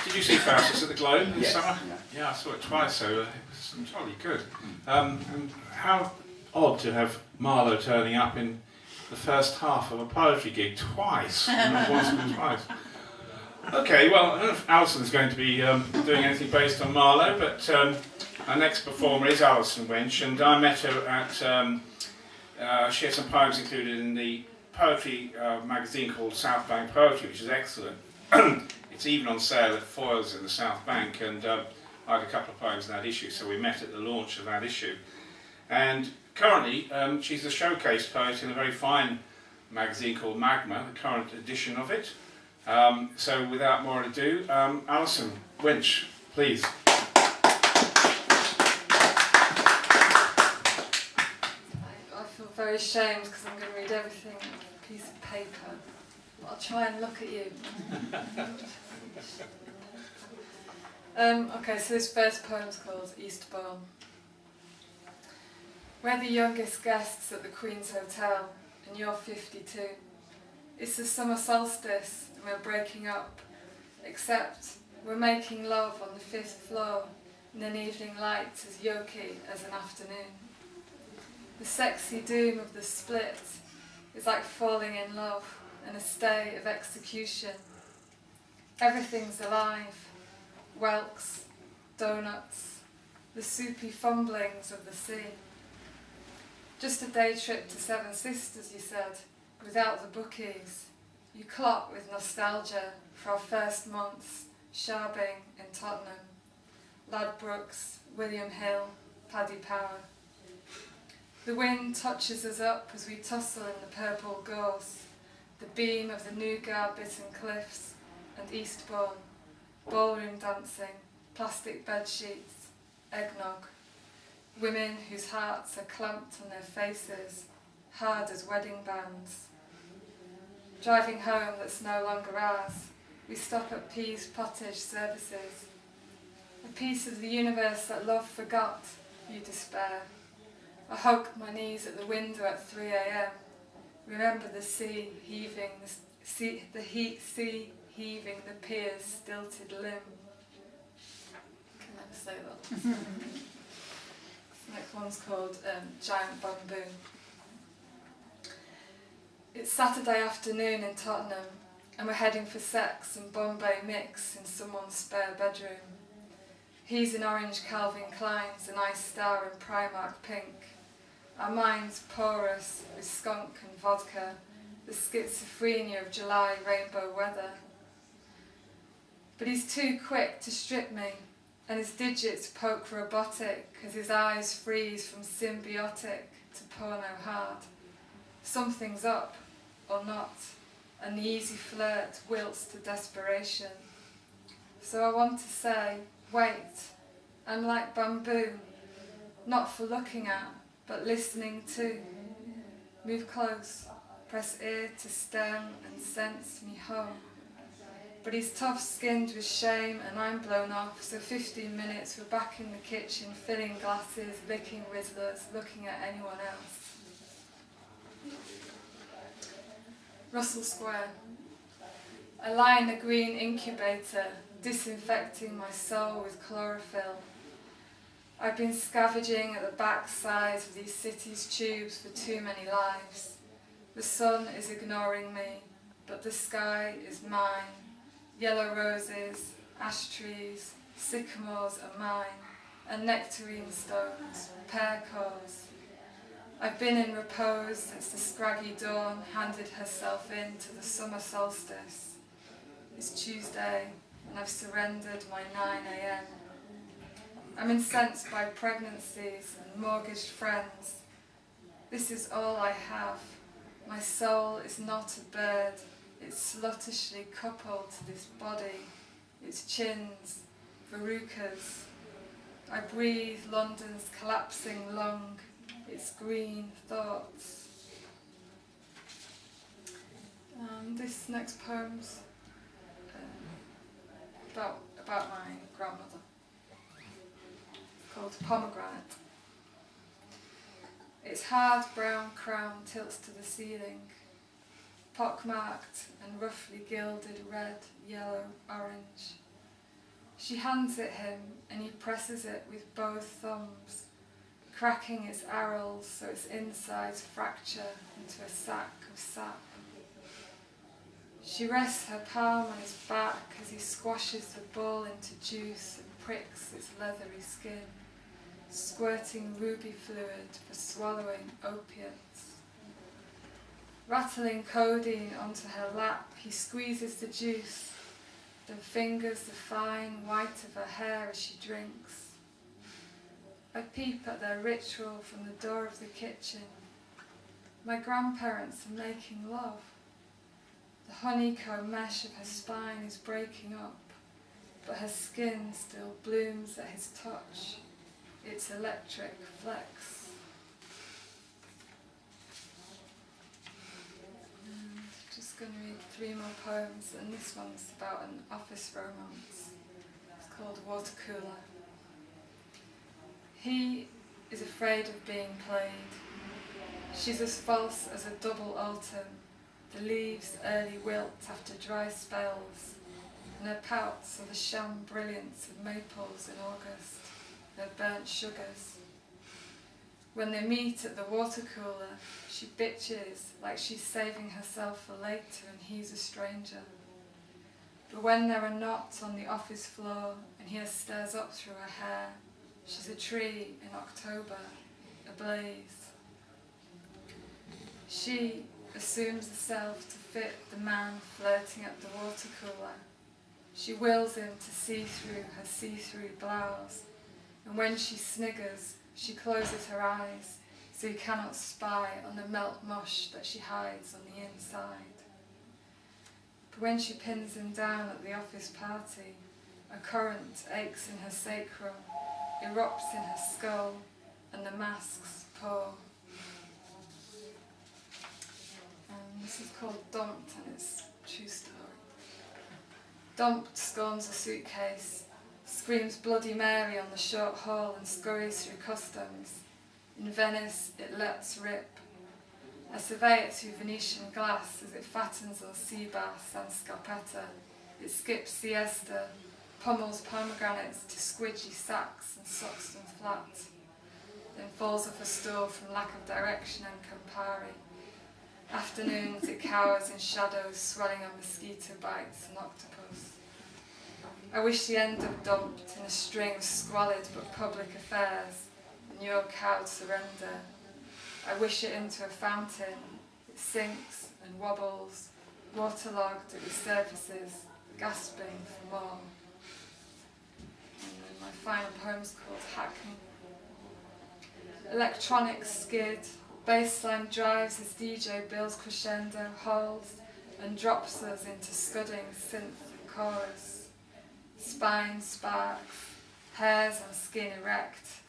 Did you see Faustus at the Globe in the Yes, summer? Yeah, I saw it twice, so it was jolly good. And how odd to have Marlowe turning up in the first half of a poetry gig twice, not once but twice. Okay, well, I don't know if Alison's going to be doing anything based on Marlowe, but our next performer is Alison Winch, and I met her at, she had some poems included in the poetry magazine called South Bank Poetry, which is excellent. It's even on sale at Foyles in the South Bank, and I had a couple of poems in that issue, so we met at the launch of that issue. And currently, she's the showcase poet in a very fine magazine called Magma, the current edition of it. So without more ado, Alison Winch, please. I feel very ashamed because I'm going to read everything on a piece of paper. But I'll try and look at you. Okay, so this first poem's called Eastbourne. We're the youngest guests at the Queen's Hotel, and you're 52. It's the summer solstice, and we're breaking up, except we're making love on the 5th floor in an evening light as yoky as an afternoon. The sexy doom of the split is like falling in love in a stay of execution. Everything's alive. Whelks, donuts, the soupy fumblings of the sea. Just a day trip to Seven Sisters, you said, without the bookies. You clock with nostalgia for our first months shabbing in Tottenham. Ladbrokes, William Hill, Paddy Power. The wind touches us up as we tussle in the purple gorse, the beam of the Nougat-bitten cliffs and Eastbourne. Ballroom dancing, plastic bed sheets, eggnog. Women whose hearts are clamped on their faces, hard as wedding bands. Driving home that's no longer ours, we stop at Pease Pottage Services. A piece of the universe that love forgot, you despair. I hugged my knees at the window at 3 a.m. Remember the sea heaving, the sea heaving the pier's stilted limb. Can never say that. The next one's called Giant Bamboo. It's Saturday afternoon in Tottenham, and we're heading for sex and Bombay mix in someone's spare bedroom. He's in orange Calvin Klein's and I star in Primark pink. Our minds porous with skunk and vodka, the schizophrenia of July rainbow weather. But he's too quick to strip me, and his digits poke robotic as his eyes freeze from symbiotic to porno hard. Something's up, or not, and the easy flirt wilts to desperation. So I want to say, wait, I'm like bamboo, not for looking at, but listening to. Move close, press ear to stem and sense me home. But he's tough-skinned with shame and I'm blown off, so 15 minutes we're back in the kitchen, filling glasses, licking Rizzlers, looking at anyone else. Russell Square. I lie in a green incubator, disinfecting my soul with chlorophyll. I've been scavenging at the backside of these cities' tubes for too many lives. The sun is ignoring me, but the sky is mine. Yellow roses, ash trees, sycamores are mine, and nectarine stones, pear cores. I've been in repose since the scraggy dawn handed herself in to the summer solstice. It's Tuesday, and I've surrendered my 9 a.m. I'm incensed by pregnancies and mortgaged friends. This is all I have. My soul is not a bird. It's sluttishly coupled to this body, its chins, verrucas. I breathe London's collapsing lung, its green thoughts. This next poem's about my grandmother, called Pomegranate. Its hard brown crown tilts to the ceiling. pockmarked and roughly gilded red, yellow, orange. She hands it him and he presses it with both thumbs, cracking its arils so its insides fracture into a sack of sap. She rests her palm on his back as he squashes the ball into juice and pricks its leathery skin, squirting ruby fluid for swallowing opiates. Rattling codeine onto her lap, he squeezes the juice, then fingers the fine white of her hair as she drinks. I peep at their ritual from the door of the kitchen. My grandparents are making love. The honeycomb mesh of her spine is breaking up, but her skin still blooms at his touch, its electric flex. And just going to read 3 more poems, and this one's about an office romance. It's called Water Cooler. He is afraid of being played. She's as false as a double autumn. The leaves early wilt after dry spells, and her pouts are the sham brilliance of maples in August, her burnt sugars. When they meet at the water cooler, she bitches like she's saving herself for later and he's a stranger. But when there are knots on the office floor and he stares up through her hair, she's a tree in October, ablaze. She assumes herself to fit the man flirting at the water cooler. She wills him to see through her see-through blouse, and when she sniggers, she closes her eyes so he cannot spy on the melt mush that she hides on the inside. But when she pins him down at the office party, a current aches in her sacrum, erupts in her skull, and the masks pour. This is called Dumped, and it's a true story. Dumped scorns a suitcase, screams Bloody Mary on the short haul and scurries through customs. In Venice it lets rip. I survey it through Venetian glass as it fattens on sea bass and scarpetta. It skips siesta, pummels pomegranates to squidgy sacks and sucks them flat, then falls off a stool from lack of direction and Campari. Afternoons it cowers in shadows, swelling on mosquito bites and octopus. I wish the end of Dumped in a string of squalid but public affairs, and your cowed surrender. I wish it into a fountain. It sinks and wobbles, waterlogged it resurfaces, gasping for more. And then my final poem's called Hackney. Electronics skid, bassline drives as DJ builds crescendo, holds and drops us into scudding synth chorus. Spine sparks, hairs on skin erect,